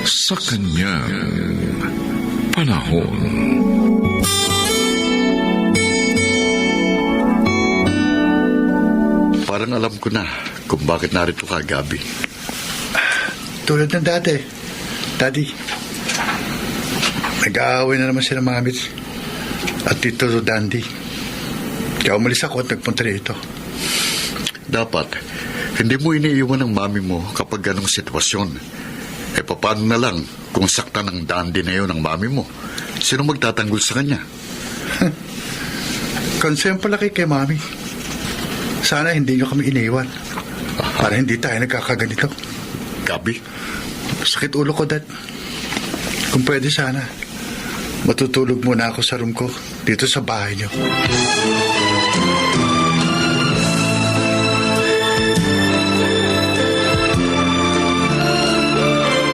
sa kanyang panahon. Parang alam ko na kung bakit narito ka, Gabi. Tulad ng dati, Daddy. Nag-aaway na naman sila Mami at Tito Dandy. Kaya umalis ako at nagpunta rito. Dapat, hindi mo iniiwan ng mami mo kapag ganong sitwasyon. Paano na lang kung saktan ng dandy na yun ng mami mo? Sino magtatanggol sa kanya? Concern pala kay Mami. Sana hindi nyo kami iniwan. Para hindi tayo nagkakaganito. Gabi? Sakit ulo ko, Dad. Kung pwede sana, matutulog muna ako sa room ko dito sa bahay nyo.